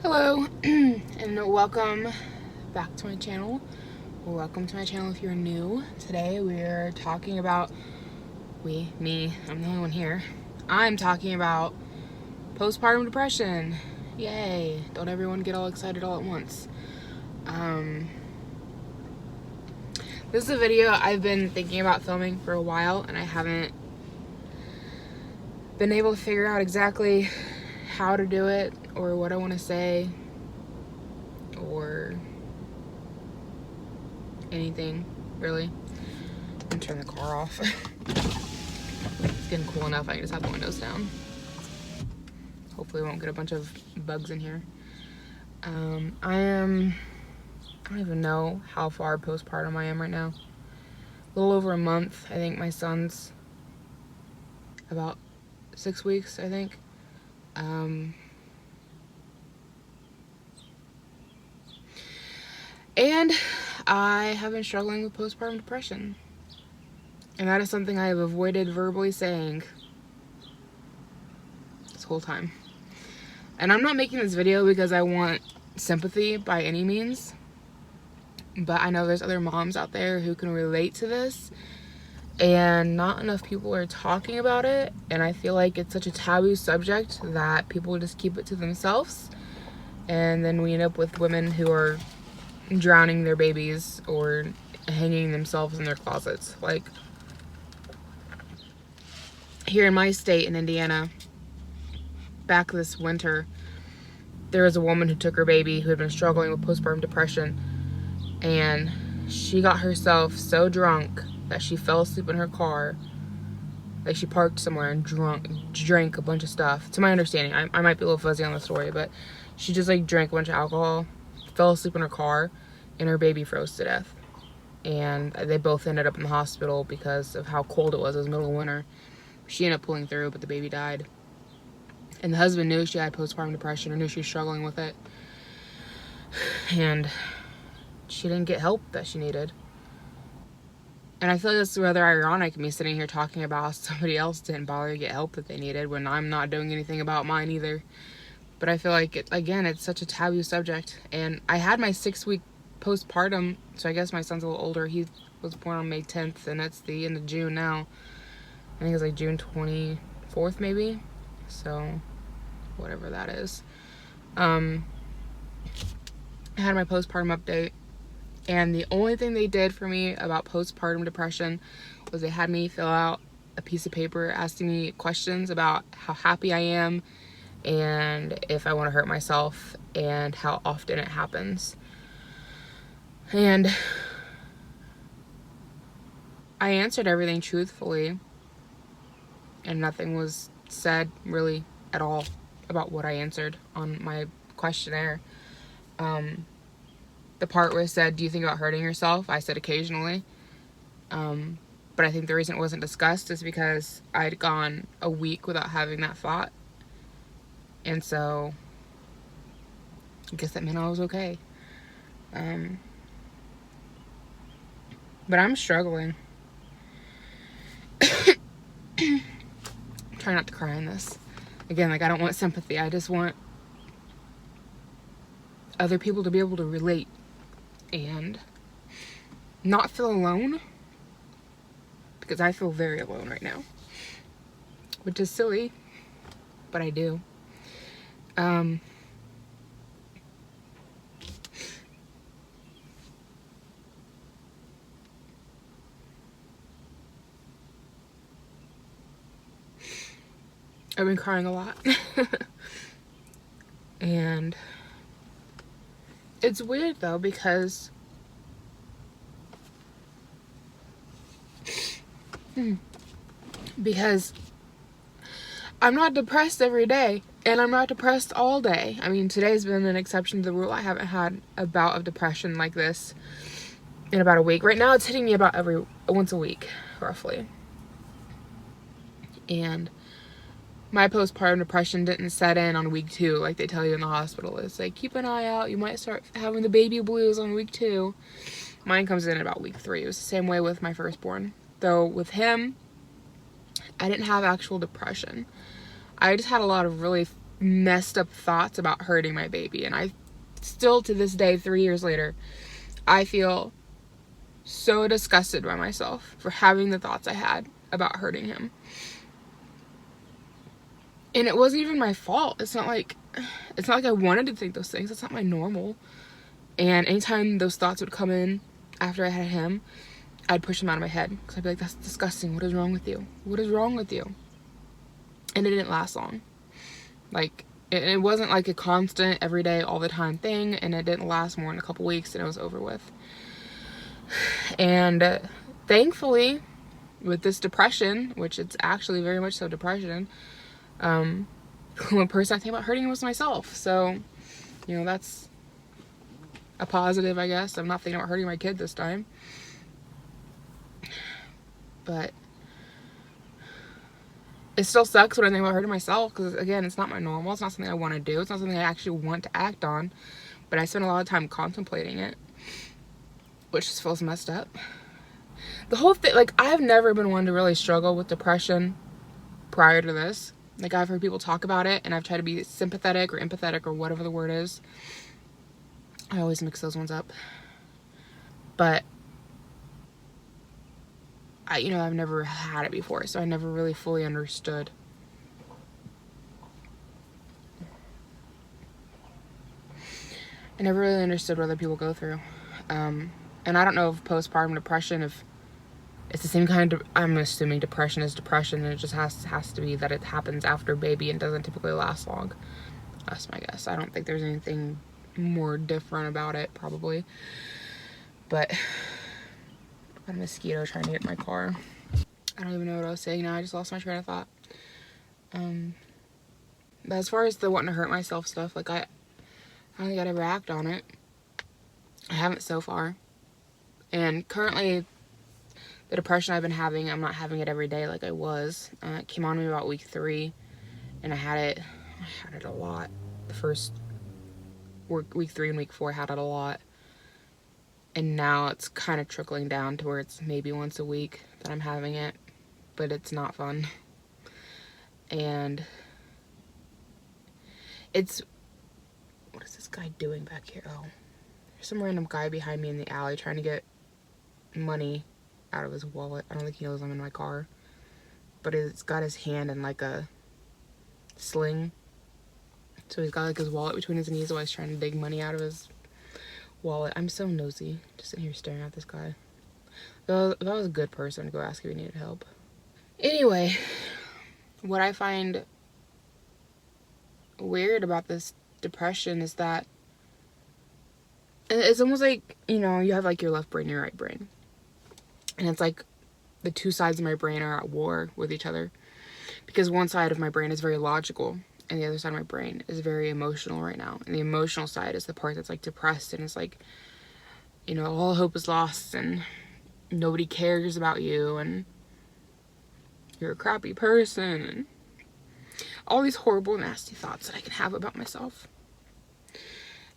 Hello and welcome back to my channel, or welcome to my channel if you're new. Today we're talking about, I'm the only one here. I'm talking about postpartum depression. Yay, don't everyone get all excited all at once. This is a video I've been thinking about filming for a while, and I haven't been able to figure out exactly how to do it or what I want to say or anything really. I'm gonna turn the car off. It's getting cool enough I can just have the windows down. Hopefully we won't get a bunch of bugs in here. I don't even know how far postpartum I am right now. A little over a month. I think my son's about 6 weeks, I think. And I have been struggling with postpartum depression. And that is something I have avoided verbally saying this whole time. And I'm not making this video because I want sympathy by any means. But I know there's other moms out there who can relate to this. And not enough people are talking about it. And I feel like it's such a taboo subject that people just keep it to themselves. And then we end up with women who are drowning their babies or hanging themselves in their closets. Like, here in my state in Indiana, back this winter, there was a woman who took her baby who had been struggling with postpartum depression, and she got herself so drunk that she fell asleep in her car. Like, she parked somewhere and drank a bunch of stuff. To my understanding, I might be a little fuzzy on the story, but she just like drank a bunch of alcohol, fell asleep in her car, and her baby froze to death. And they both ended up in the hospital because of how cold it was. It was middle of winter. She ended up pulling through, but the baby died. And the husband knew she had postpartum depression, or knew she was struggling with it. And she didn't get help that she needed. And I feel like it's rather ironic, me sitting here talking about how somebody else didn't bother to get help that they needed when I'm not doing anything about mine either. But I feel like, it's such a taboo subject. And I had my 6-week postpartum, so I guess my son's a little older. He was born on May 10th, and it's the end of June now. I think it's like June 24th, maybe. So, whatever that is. I had my postpartum update, and the only thing they did for me about postpartum depression was they had me fill out a piece of paper asking me questions about how happy I am, and if I want to hurt myself, and how often it happens. And I answered everything truthfully, and nothing was said really at all about what I answered on my questionnaire. The part where it said, do you think about hurting yourself? I said occasionally. But I think the reason it wasn't discussed is because I'd gone a week without having that thought. And so I guess that meant I was okay. But I'm struggling. Try not to cry in this. Again, I don't want sympathy. I just want other people to be able to relate and not feel alone, because I feel very alone right now, which is silly, but I do. I've been crying a lot. And it's weird though, because I'm not depressed every day, and I'm not depressed all day. I mean, today's been an exception to the rule. I haven't had a bout of depression like this in about a week. Right now it's hitting me about once a week, roughly. And my postpartum depression didn't set in on week 2 like they tell you in the hospital. It's like, keep an eye out, you might start having the baby blues on week 2. Mine comes in about week 3. It was the same way with my firstborn. Though with him, I didn't have actual depression. I just had a lot of really messed up thoughts about hurting my baby. And I still, to this day, 3 years later, I feel so disgusted by myself for having the thoughts I had about hurting him. And it wasn't even my fault. It's not like I wanted to think those things. That's not my normal. And anytime those thoughts would come in after I had him, I'd push them out of my head. Because I'd be like, that's disgusting. What is wrong with you? What is wrong with you? And it didn't last long. Like, it wasn't like a constant, everyday, all the time thing. And it didn't last more than a couple weeks and it was over with. And thankfully, with this depression, which it's actually very much so depression, one person I think about hurting was myself. So, you know, that's a positive, I guess. I'm not thinking about hurting my kid this time. But it still sucks when I think about hurting myself, because again, it's not my normal. It's not something I want to do. It's not something I actually want to act on. But I spend a lot of time contemplating it, which just feels messed up. The whole thing, like, I've never been one to really struggle with depression prior to this. Like, I've heard people talk about it, and I've tried to be sympathetic or empathetic or whatever the word is. I always mix those ones up. But I've never had it before, so I never really fully understood. I never really understood what other people go through. And I don't know if postpartum depression, if it's the same kind of, I'm assuming depression is depression, and it just has to be that it happens after baby and doesn't typically last long. That's my guess. I don't think there's anything more different about it, probably. But I've got a mosquito trying to get in my car. I don't even know what I was saying now. I just lost my train of thought. But as far as the wanting to hurt myself stuff, like, I don't think I'd ever act on it. I haven't so far. And currently, the depression I've been having, I'm not having it every day like I was. It came on me about week 3, and I had it a lot. The first week 3 and week 4, I had it a lot. And now it's kind of trickling down to where it's maybe once a week that I'm having it, but it's not fun. And what is this guy doing back here? Oh, there's some random guy behind me in the alley trying to get money out of his wallet. I don't think he knows I'm in my car, but it's got his hand in like a sling, so he's got like his wallet between his knees while he's trying to dig money out of his wallet. I'm so nosy, just sitting here staring at this guy. If I was a good person, I'd go ask if he needed help. Anyway, what I find weird about this depression is that it's almost like, you have like your left brain and your right brain. And it's like the two sides of my brain are at war with each other. Because one side of my brain is very logical, and the other side of my brain is very emotional right now. And the emotional side is the part that's like depressed, and it's like, all hope is lost, and nobody cares about you, and you're a crappy person, and all these horrible, nasty thoughts that I can have about myself.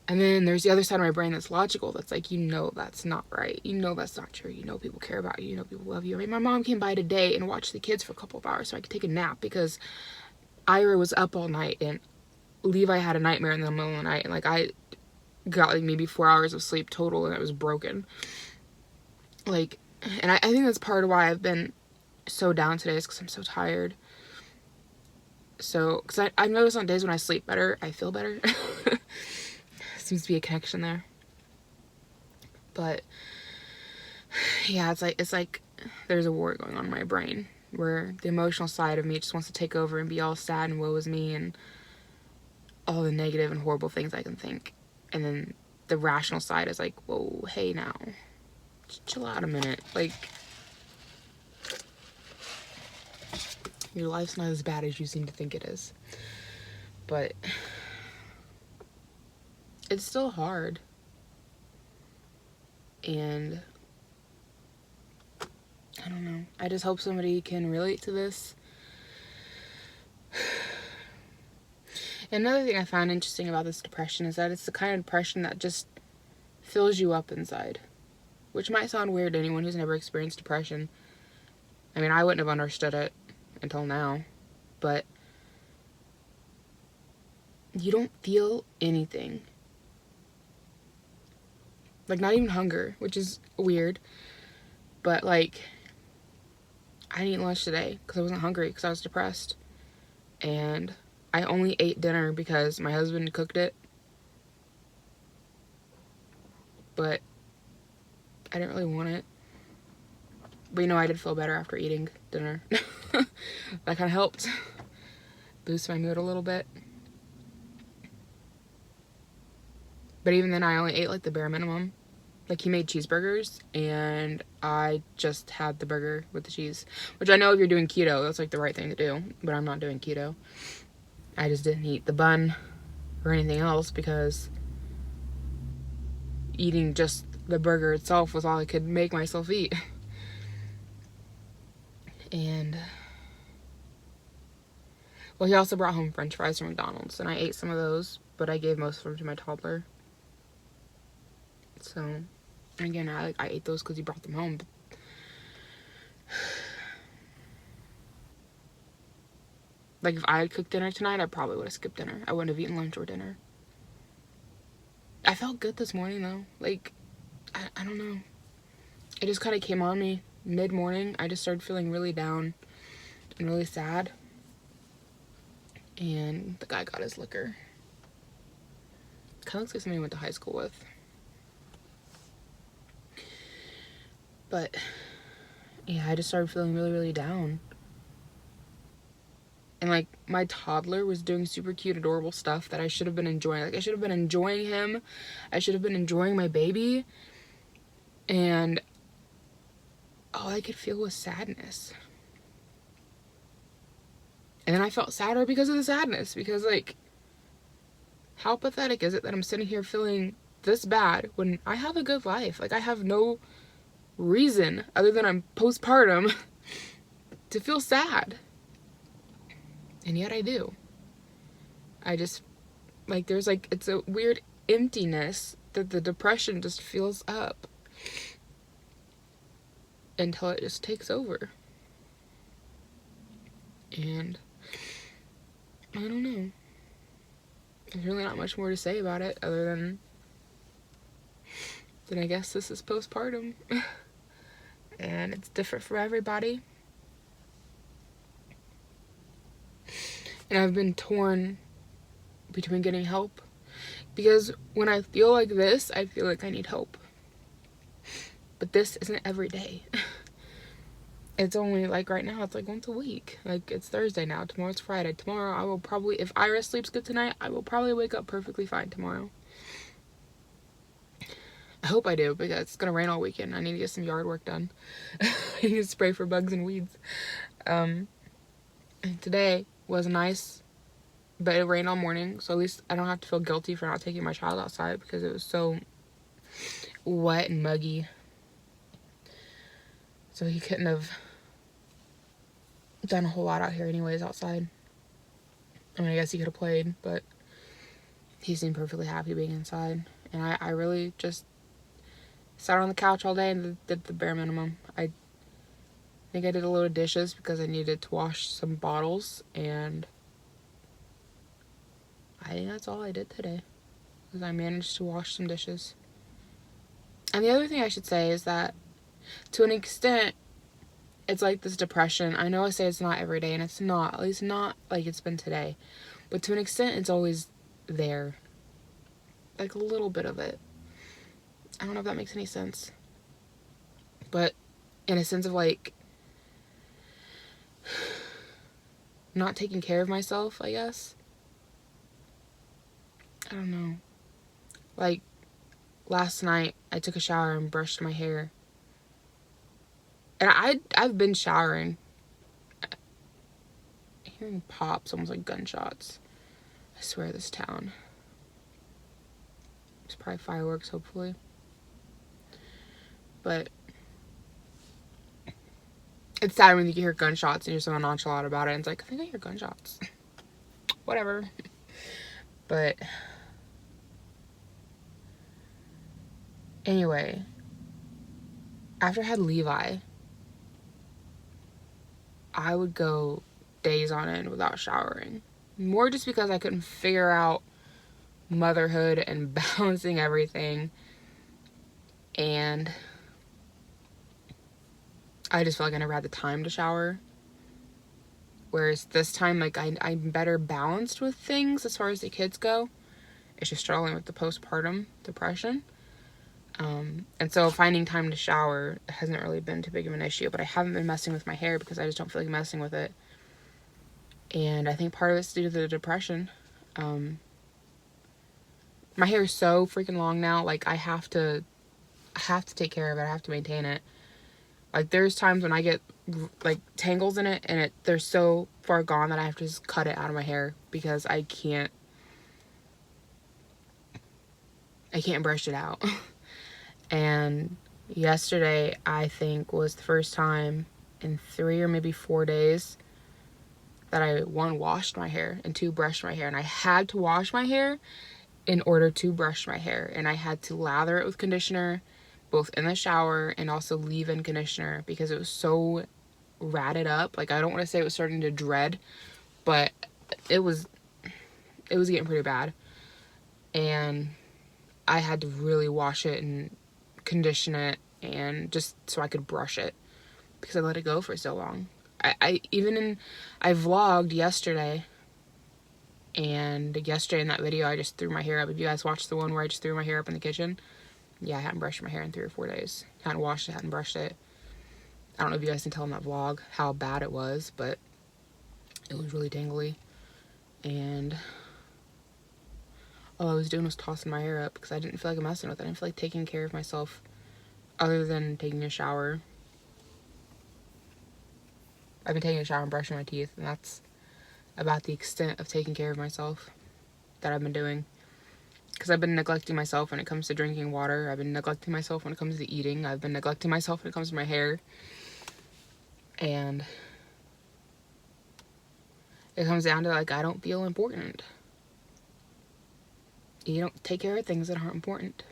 And then there's the other side of my brain that's logical, that's like, that's not right. That's not true. People care about you. People love you. I mean, my mom came by today and watched the kids for a couple of hours so I could take a nap, because Ira was up all night, and Levi had a nightmare in the middle of the night, and like I got like maybe 4 hours of sleep total, and it was broken. Like, and I think that's part of why I've been so down today, is because I'm so tired. So, because I notice on days when I sleep better, I feel better. Seems to be a connection there. But yeah, it's like there's a war going on in my brain, where the emotional side of me just wants to take over and be all sad and woe is me and all the negative and horrible things I can think. And then the rational side is like, whoa, hey now, just chill out a minute. Like, your life's not as bad as you seem to think it is. But it's still hard. And I don't know. I just hope somebody can relate to this. Another thing I found interesting about this depression is that it's the kind of depression that just fills you up inside. Which might sound weird to anyone who's never experienced depression. I mean, I wouldn't have understood it until now. But you don't feel anything. Like, not even hunger, which is weird. But, like, I didn't eat lunch today because I wasn't hungry because I was depressed. And I only ate dinner because my husband cooked it. But I didn't really want it. But, you know, I did feel better after eating dinner. That kind of helped boost my mood a little bit. But even then, I only ate, like, the bare minimum. Like, he made cheeseburgers, and I just had the burger with the cheese. Which I know if you're doing keto, that's, like, the right thing to do. But I'm not doing keto. I just didn't eat the bun or anything else because eating just the burger itself was all I could make myself eat. And, well, he also brought home french fries from McDonald's, and I ate some of those, but I gave most of them to my toddler. So, again, I ate those because he brought them home. But like, if I had cooked dinner tonight, I probably would have skipped dinner. I wouldn't have eaten lunch or dinner. I felt good this morning, though. Like, I don't know. It just kind of came on me mid-morning. I just started feeling really down and really sad. And the guy got his liquor. Kind of looks like somebody I went to high school with. But, yeah, I just started feeling really, really down. And, like, my toddler was doing super cute, adorable stuff that I should have been enjoying. Like, I should have been enjoying him. I should have been enjoying my baby. And all I could feel was sadness. And then I felt sadder because of the sadness. Because, like, how pathetic is it that I'm sitting here feeling this bad when I have a good life? Like, I have no reason other than I'm postpartum to feel sad. And yet I do. I just, like, there's, like, it's a weird emptiness that the depression just fills up until it just takes over. And I don't know. There's really not much more to say about it other than I guess this is postpartum. And it's different for everybody. And I've been torn between getting help. Because when I feel like this, I feel like I need help. But this isn't every day. It's only, like, right now, it's like once a week. Like, it's Thursday now. Tomorrow's Friday. Tomorrow I will probably, if Iris sleeps good tonight, I will probably wake up perfectly fine tomorrow. I hope I do, because it's going to rain all weekend. I need to get some yard work done. I need to spray for bugs and weeds. And today was nice, but it rained all morning, so at least I don't have to feel guilty for not taking my child outside because it was so wet and muggy. So he couldn't have done a whole lot out here anyways outside. I mean, I guess he could have played, but he seemed perfectly happy being inside. And I really just sat on the couch all day and did the bare minimum. I think I did a load of dishes because I needed to wash some bottles, and I think that's all I did today, because I managed to wash some dishes. And the other thing I should say is that, to an extent, it's like this depression. I know I say it's not every day, and it's not. At least not like it's been today. But to an extent, it's always there. Like a little bit of it. I don't know if that makes any sense. But in a sense of, like, not taking care of myself, I guess. I don't know. Like, last night, I took a shower and brushed my hair. And I've been showering. Hearing pops, almost like gunshots. I swear, this town. It's probably fireworks, hopefully. But it's sad when you hear gunshots and you're so nonchalant about it. And it's like, I think I hear gunshots. Whatever. But anyway, after I had Levi, I would go days on end without showering. More just because I couldn't figure out motherhood and balancing everything. And I just felt like I never had the time to shower. Whereas this time, like, I'm better balanced with things as far as the kids go. It's just struggling with the postpartum depression. And so finding time to shower hasn't really been too big of an issue. But I haven't been messing with my hair because I just don't feel like messing with it. And I think part of it's due to the depression. My hair is so freaking long now. Like, I have to take care of it. I have to maintain it. Like, there's times when I get, like, tangles in it, and they're so far gone that I have to just cut it out of my hair because I can't brush it out. And yesterday, I think, was the first time in 3 or maybe 4 days that I, 1, washed my hair, and 2, brushed my hair. And I had to wash my hair in order to brush my hair. And I had to lather it with conditioner, both in the shower and also leave-in conditioner, because it was so ratted up. Like, I don't want to say it was starting to dread, but it was getting pretty bad. And I had to really wash it and condition it, and just so I could brush it, because I let it go for so long. I vlogged yesterday, and yesterday in that video I just threw my hair up. If you guys watched the one where I just threw my hair up in the kitchen, yeah, I hadn't brushed my hair in 3 or 4 days. Hadn't washed it, hadn't brushed it. I don't know if you guys can tell in that vlog how bad it was, but it was really tangly. And all I was doing was tossing my hair up because I didn't feel like messing with it. I didn't feel like taking care of myself other than taking a shower. I've been taking a shower and brushing my teeth, and that's about the extent of taking care of myself that I've been doing. Because I've been neglecting myself when it comes to drinking water. I've been neglecting myself when it comes to eating. I've been neglecting myself when it comes to my hair. And it comes down to, like, I don't feel important. You don't take care of things that aren't important.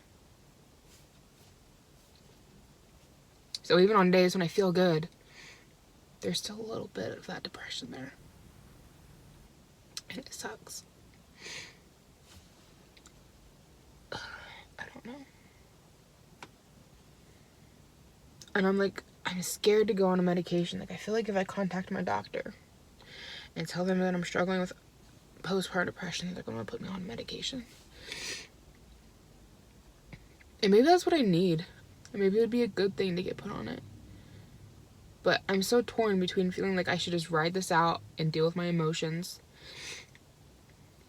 So even on days when I feel good, there's still a little bit of that depression there. And it sucks. I don't know. And I'm scared to go on a medication. Like, I feel like if I contact my doctor and tell them that I'm struggling with postpartum depression, they're going to put me on medication. And maybe that's what I need. And maybe it would be a good thing to get put on it. But I'm so torn between feeling like I should just ride this out and deal with my emotions.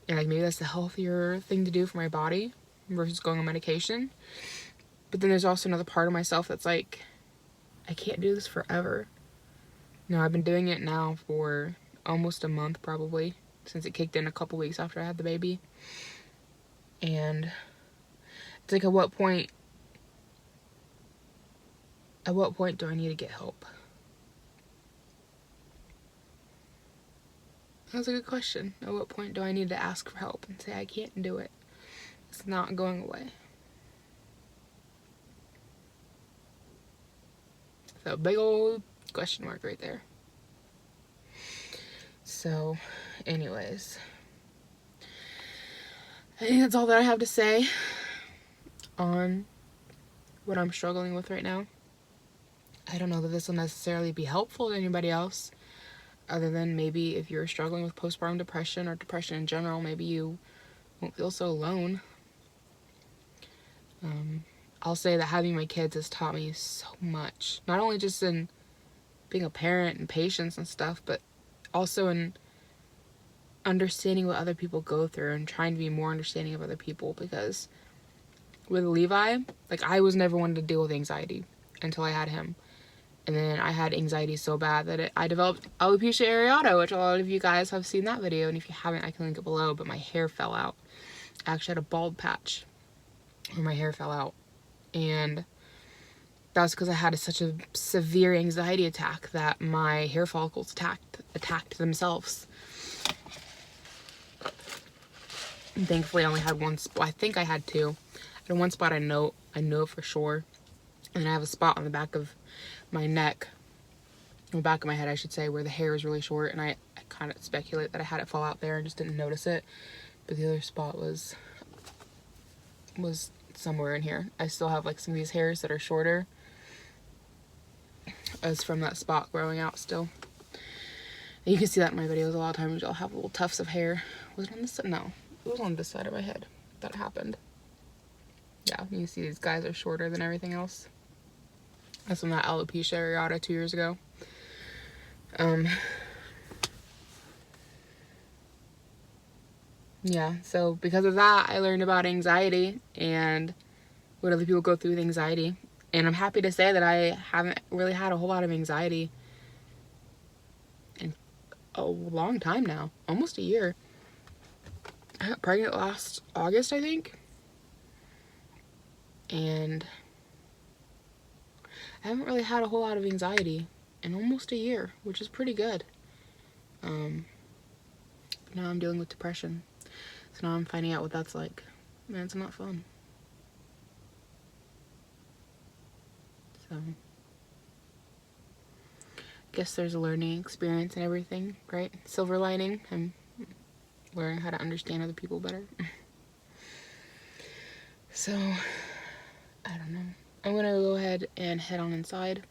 And, like, maybe that's the healthier thing to do for my body versus going on medication. But then there's also another part of myself that's like, I can't do this forever. No, I've been doing it now for almost a month, probably, since it kicked in a couple weeks after I had the baby. And it's like, at what point do I need to get help? That's a good question. At what point do I need to ask for help and say I can't do it? It's not going away. So, big old question mark right there. So, anyways, I think that's all that I have to say on what I'm struggling with right now. I don't know that this will necessarily be helpful to anybody else, other than maybe if you're struggling with postpartum depression or depression in general, maybe you won't feel so alone. I'll say that having my kids has taught me so much, not only just in being a parent and patience and stuff, but also in understanding what other people go through and trying to be more understanding of other people. Because with Levi, like, I was never one to deal with anxiety until I had him. And then I had anxiety so bad that I developed alopecia areata, which a lot of you guys have seen that video. And if you haven't, I can link it below. But my hair fell out. I actually had a bald patch where my hair fell out. And that's because I had such a severe anxiety attack that my hair follicles attacked themselves. And thankfully, I only had one spot. I think I had 2. I had one spot I know for sure. And then I have a spot on the back of my neck, on the back of my head, I should say, where the hair is really short. And I kind of speculate that I had it fall out there and just didn't notice it. But the other spot was somewhere in here. I still have like some of these hairs that are shorter as from that spot growing out still. And you can see that in my videos a lot of times. I'll have little tufts of hair. Was it on this side? No, it was on this side of my head that happened. Yeah, you can see these guys are shorter than everything else. That's from that alopecia areata 2 years ago. Yeah, so because of that, I learned about anxiety and what other people go through with anxiety. And I'm happy to say that I haven't really had a whole lot of anxiety in a long time now. Almost a year. I got pregnant last August, I think. And I haven't really had a whole lot of anxiety in almost a year, which is pretty good. Now I'm dealing with depression. So now I'm finding out what that's like. Man, it's not fun. So, I guess there's a learning experience and everything, right? Silver lining. I'm learning how to understand other people better. So, I don't know. I'm gonna go ahead and head on inside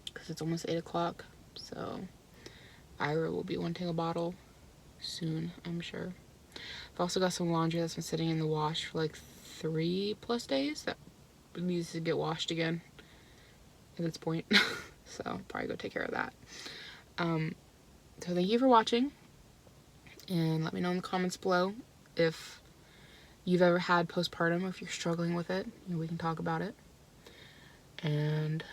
because it's almost 8 o'clock. So, Ira will be wanting a bottle soon, I'm sure. I've also got some laundry that's been sitting in the wash for like 3+ days that needs to get washed again at this point. So I'll probably go take care of that. So thank you for watching, and let me know in the comments below if you've ever had postpartum or if you're struggling with it. We can talk about it. And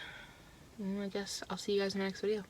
well, I guess I'll see you guys in the next video.